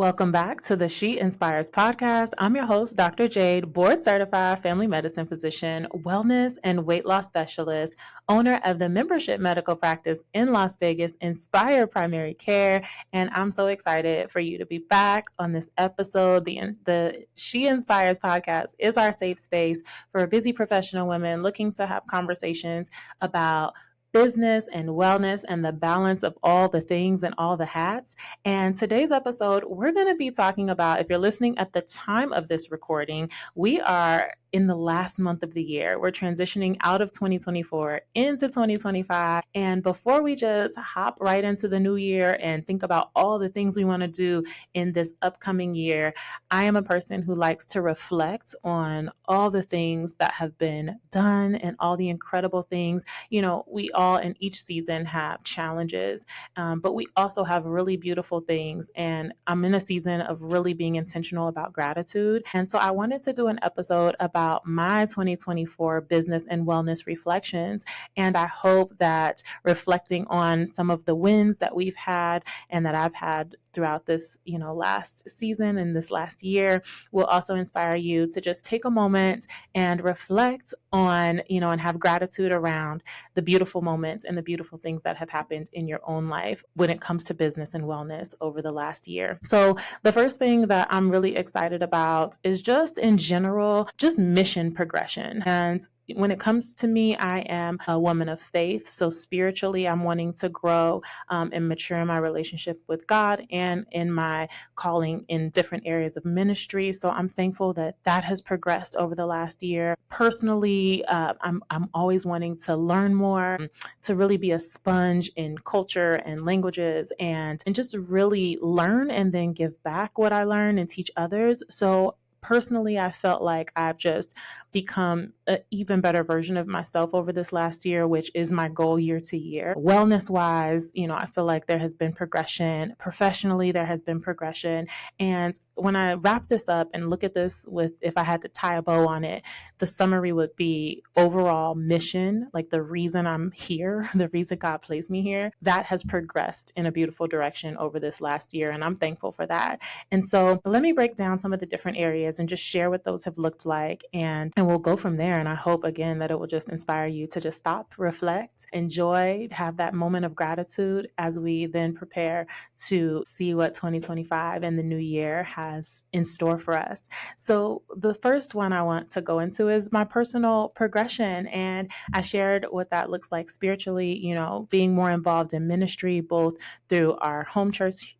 Welcome back to the She Inspires podcast. I'm your host, Dr. Jade, board certified family medicine physician, wellness and weight loss specialist, owner of the membership medical practice in Las Vegas, Inspire Primary Care. And I'm so excited for you to be back on this episode. The She Inspires podcast is our safe space for busy professional women looking to have conversations about business and wellness and the balance of all the things and all the hats. And today's episode, we're going to be talking about, if you're listening at the time of this recording, we are in the last month of the year. We're transitioning out of 2024 into 2025. And before we just hop right into the new year and think about all the things we want to do in this upcoming year, I am a person who likes to reflect on all the things that have been done and all the incredible things. You know, we all in each season have challenges, but we also have really beautiful things. And I'm in a season of really being intentional about gratitude. And so I wanted to do an episode about my 2024 business and wellness reflections. And I hope that reflecting on some of the wins that we've had and that I've had throughout this, last season and this last year will also inspire you to just take a moment and reflect on, and have gratitude around the beautiful moments and the beautiful things that have happened in your own life when it comes to business and wellness over the last year. So the first thing that I'm really excited about is just in general, just mission progression. And when it comes to me, I am a woman of faith. So spiritually, I'm wanting to grow and mature in my relationship with God and in my calling in different areas of ministry. So I'm thankful that that has progressed over the last year. Personally, I'm always wanting to learn more, to really be a sponge in culture and languages and just really learn and then give back what I learn and teach others. So personally, I felt like I've just become an even better version of myself over this last year, which is my goal year to year. Wellness wise, I feel like there has been progression. Professionally, there has been progression. And when I wrap this up and look at this if I had to tie a bow on it, the summary would be overall mission, like the reason I'm here, the reason God placed me here, that has progressed in a beautiful direction over this last year. And I'm thankful for that. And so let me break down some of the different areas and just share what those have looked like. And we'll go from there. And I hope, again, that it will just inspire you to just stop, reflect, enjoy, have that moment of gratitude as we then prepare to see what 2025 and the new year has in store for us. So the first one I want to go into is my personal progression. And I shared what that looks like spiritually, being more involved in ministry, both through our home church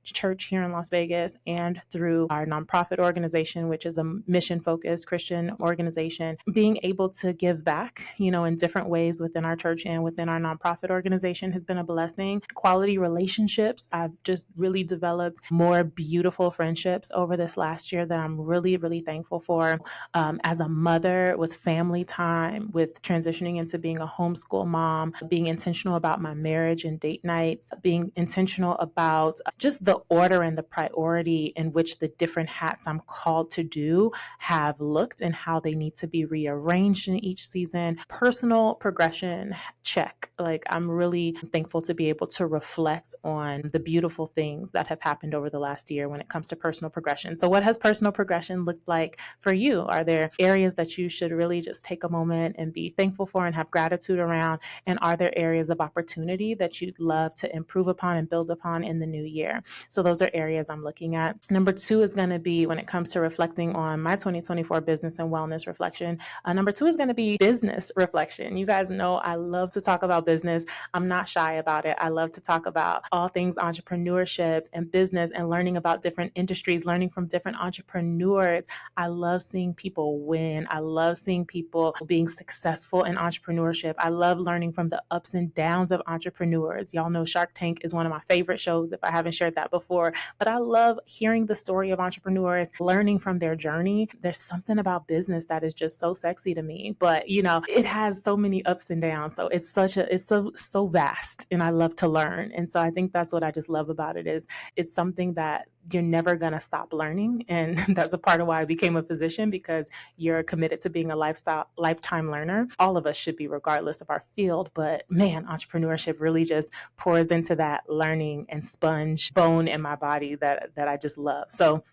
here in Las Vegas and through our nonprofit organization, which is a mission-focused Christian organization, being able to give back, in different ways within our church and within our nonprofit organization has been a blessing. Quality relationships. I've just really developed more beautiful friendships over this last year that I'm really, really thankful for. As a mother, with family time, with transitioning into being a homeschool mom, being intentional about my marriage and date nights, being intentional about just the order and the priority in which the different hats I'm called to do have looked and how they need to be rearranged in each season. Personal progression, check. Like, I'm really thankful to be able to reflect on the beautiful things that have happened over the last year when it comes to personal progression. So what has personal progression looked like for you? Are there areas that you should really just take a moment and be thankful for and have gratitude around? And are there areas of opportunity that you'd love to improve upon and build upon in the new year? So those are areas I'm looking at. Number 2 is going to be, when it comes to reflecting on my 2024 business and wellness reflection, number 2 is going to be business reflection. You guys know I love to talk about business. I'm not shy about it. I love to talk about all things entrepreneurship and business and learning about different industries, learning from different entrepreneurs. I love seeing people win. I love seeing people being successful in entrepreneurship. I love learning from the ups and downs of entrepreneurs. Y'all know Shark Tank is one of my favorite shows, if I haven't shared that before, but I love hearing the story of entrepreneurs, learning from their journey. There's something about business that is just so sexy to me. me, but it has so many ups and downs. So it's so vast, and I love to learn. And so I think that's what I just love about it is it's something that you're never going to stop learning. And that's a part of why I became a physician, because you're committed to being a lifetime learner. All of us should be, regardless of our field. But man, entrepreneurship really just pours into that learning and sponge bone in my body that I just love. So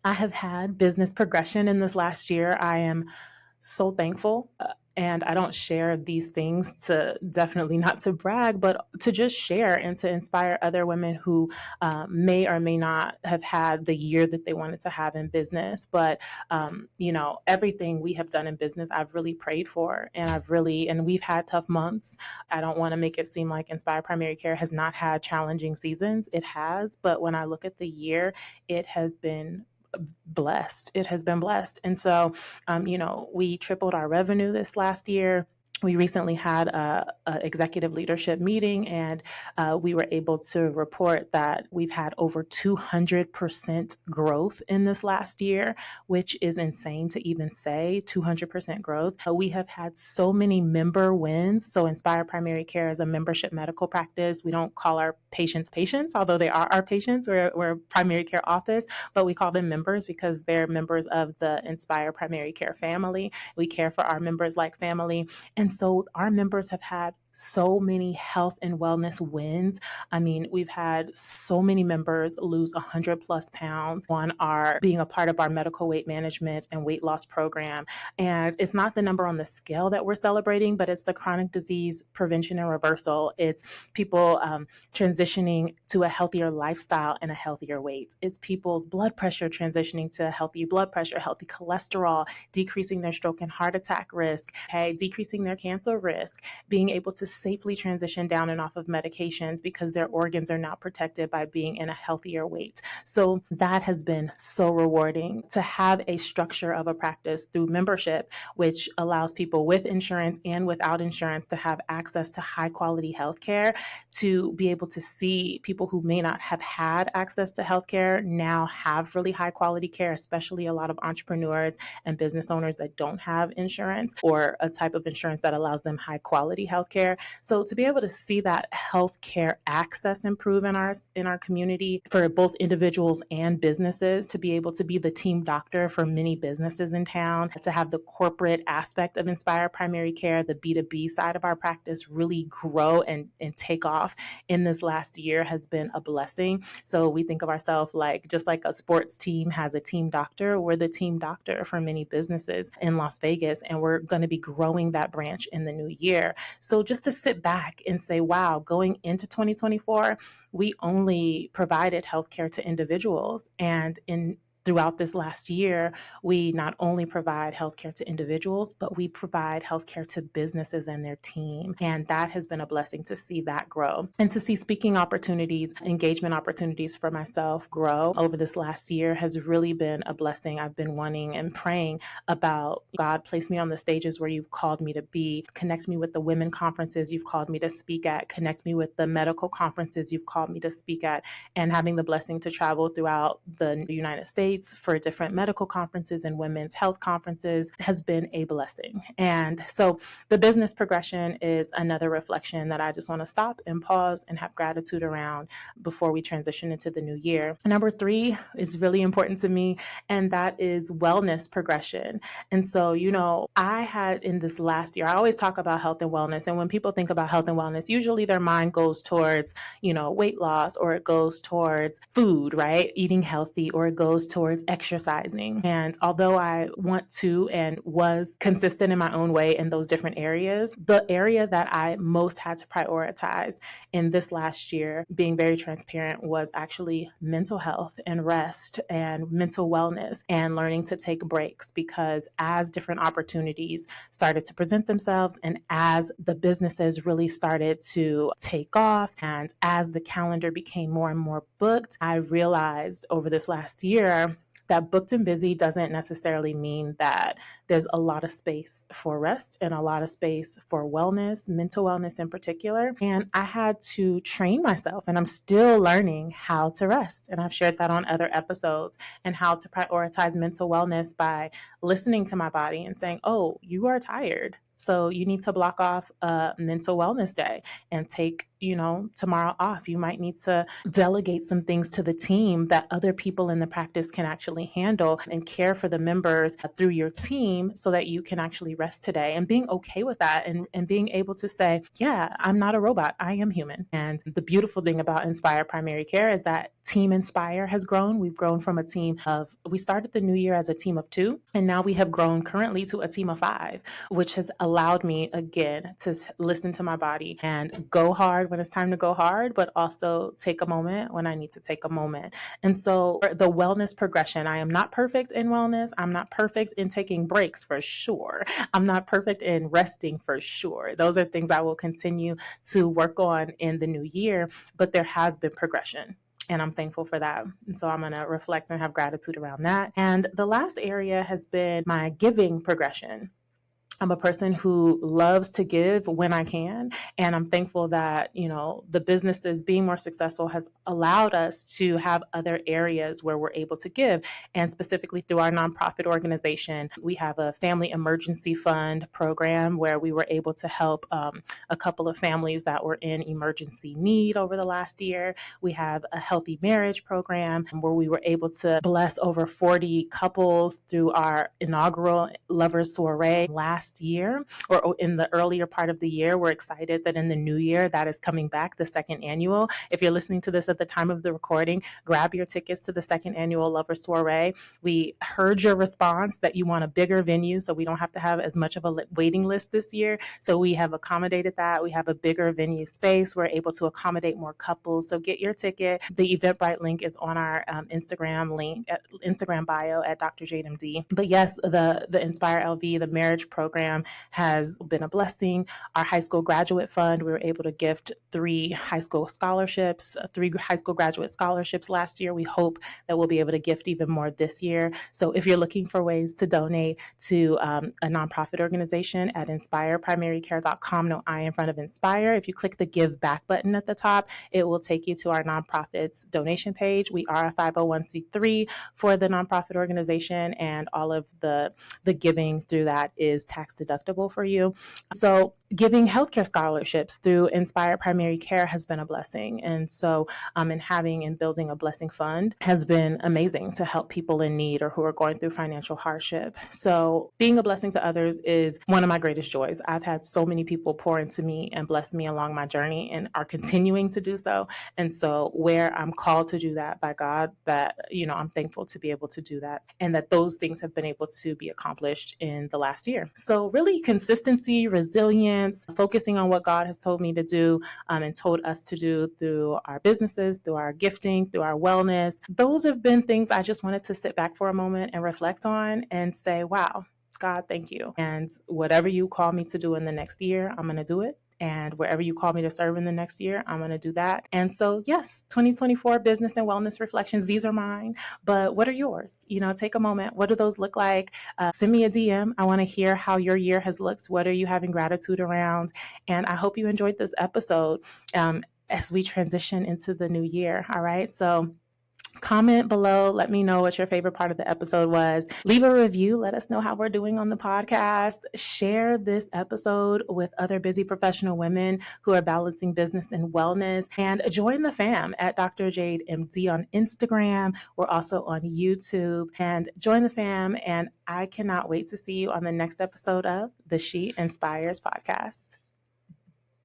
I have had business progression in this last year. I am so thankful. And I don't share these things to, definitely not to brag, but to just share and to inspire other women who may or may not have had the year that they wanted to have in business. But, everything we have done in business, I've really prayed for, and we've had tough months. I don't want to make it seem like Inspire Primary Care has not had challenging seasons. It has. But when I look at the year, it has been blessed. It has been blessed. And so, we tripled our revenue this last year. We recently had a executive leadership meeting, and we were able to report that we've had over 200% growth in this last year, which is insane to even say 200% growth. We have had so many member wins. So Inspire Primary Care is a membership medical practice. We don't call our patients, although they are our patients. We're a primary care office, but we call them members because they're members of the Inspire Primary Care family. We care for our members like family. And so our members have had so many health and wellness wins. I mean, we've had so many members lose 100+ pounds on being a part of our medical weight management and weight loss program. And it's not the number on the scale that we're celebrating, but it's the chronic disease prevention and reversal. It's people transitioning to a healthier lifestyle and a healthier weight. It's people's blood pressure transitioning to healthy blood pressure, healthy cholesterol, decreasing their stroke and heart attack risk, decreasing their cancer risk, being able to safely transition down and off of medications because their organs are now protected by being in a healthier weight. So that has been so rewarding to have a structure of a practice through membership, which allows people with insurance and without insurance to have access to high quality healthcare, to be able to see people who may not have had access to healthcare now have really high quality care, especially a lot of entrepreneurs and business owners that don't have insurance or a type of insurance that allows them high quality healthcare. So to be able to see that healthcare access improve in our community for both individuals and businesses, to be able to be the team doctor for many businesses in town, to have the corporate aspect of Inspire Primary Care, the B2B side of our practice really grow and take off in this last year has been a blessing. So we think of ourselves just like a sports team has a team doctor. We're the team doctor for many businesses in Las Vegas, and we're going to be growing that branch in the new year. So just to sit back and say, wow, going into 2024, we only provided healthcare to individuals. And throughout this last year, we not only provide healthcare to individuals, but we provide healthcare to businesses and their team. And that has been a blessing to see that grow and to see speaking opportunities, engagement opportunities for myself grow over this last year has really been a blessing. I've been wanting and praying about God place me on the stages where you've called me to be, connect me with the women conferences you've called me to speak at, connect me with the medical conferences you've called me to speak at, and having the blessing to travel throughout the United States for different medical conferences and women's health conferences has been a blessing. And so the business progression is another reflection that I just want to stop and pause and have gratitude around before we transition into the new year. Number 3 is really important to me, and that is wellness progression. And so, I had in this last year, I always talk about health and wellness. And when people think about health and wellness, usually their mind goes towards, weight loss, or it goes towards food, right? Eating healthy, or it goes towards exercising. And although I want to and was consistent in my own way in those different areas, the area that I most had to prioritize in this last year, being very transparent, was actually mental health and rest and mental wellness and learning to take breaks, because as different opportunities started to present themselves and as the businesses really started to take off and as the calendar became more and more booked, I realized over this last year that booked and busy doesn't necessarily mean that there's a lot of space for rest and a lot of space for wellness, mental wellness in particular. And I had to train myself, and I'm still learning how to rest. And I've shared that on other episodes, and how to prioritize mental wellness by listening to my body and saying, oh, you are tired, so you need to block off a mental wellness day and take, tomorrow off. You might need to delegate some things to the team that other people in the practice can actually handle, and care for the members through your team so that you can actually rest today. And being okay with that, and being able to say, yeah, I'm not a robot. I am human. And the beautiful thing about Inspire Primary Care is that Team Inspire has grown. We've grown from we started the new year as a team of 2, and now we have grown currently to a team of 5, which has allowed me again to listen to my body and go hard when it's time to go hard, but also take a moment when I need to take a moment. And so the wellness progression, I am not perfect in wellness. I'm not perfect in taking breaks for sure. I'm not perfect in resting for sure. Those are things I will continue to work on in the new year, but there has been progression. And I'm thankful for that. And so I'm going to reflect and have gratitude around that. And the last area has been my giving progression. I'm a person who loves to give when I can. And I'm thankful that, the businesses being more successful has allowed us to have other areas where we're able to give. And specifically through our nonprofit organization, we have a family emergency fund program where we were able to help a couple of families that were in emergency need over the last year. We have a healthy marriage program where we were able to bless over 40 couples through our inaugural Lovers Soiree last year, or in the earlier part of the year. We're excited that in the new year that is coming back, the second annual. If you're listening to this at the time of the recording, grab your tickets to the second annual Lovers Soiree. We heard your response that you want a bigger venue, so we don't have to have as much of a waiting list this year. So we have accommodated that. We have a bigger venue space. We're able to accommodate more couples. So get your ticket. The Eventbrite link is on our Instagram bio at Dr. Jade MD. But yes, the Inspire LV, the marriage program, has been a blessing. Our high school graduate fund, we were able to gift 3 high school graduate scholarships last year. We hope that we'll be able to gift even more this year. So if you're looking for ways to donate to a nonprofit organization, at inspireprimarycare.com, no I in front of Inspire. If you click the Give Back button at the top, it will take you to our nonprofit's donation page. We are a 501c3 for the nonprofit organization, and all of the giving through that is tax deductible for you. So giving healthcare scholarships through Inspire Primary Care has been a blessing. And so and having and building a blessing fund has been amazing to help people in need or who are going through financial hardship. So being a blessing to others is one of my greatest joys. I've had so many people pour into me and bless me along my journey, and are continuing to do so. And so where I'm called to do that by God, that, I'm thankful to be able to do that, and that those things have been able to be accomplished in the last year. So really consistency, resilience, focusing on what God has told me to do and told us to do through our businesses, through our gifting, through our wellness. Those have been things I just wanted to sit back for a moment and reflect on and say, wow, God, thank you. And whatever you call me to do in the next year, I'm going to do it. And wherever you call me to serve in the next year, I'm going to do that. And so, yes, 2024 business and wellness reflections, these are mine. But what are yours? Take a moment. What do those look like? Send me a DM. I want to hear how your year has looked. What are you having gratitude around? And I hope you enjoyed this episode as we transition into the new year. All right. So comment below. Let me know what your favorite part of the episode was. Leave a review. Let us know how we're doing on the podcast. Share this episode with other busy professional women who are balancing business and wellness. And join the fam at Dr. Jade MD on Instagram. We're also on YouTube. And join the fam. And I cannot wait to see you on the next episode of the She Inspires podcast.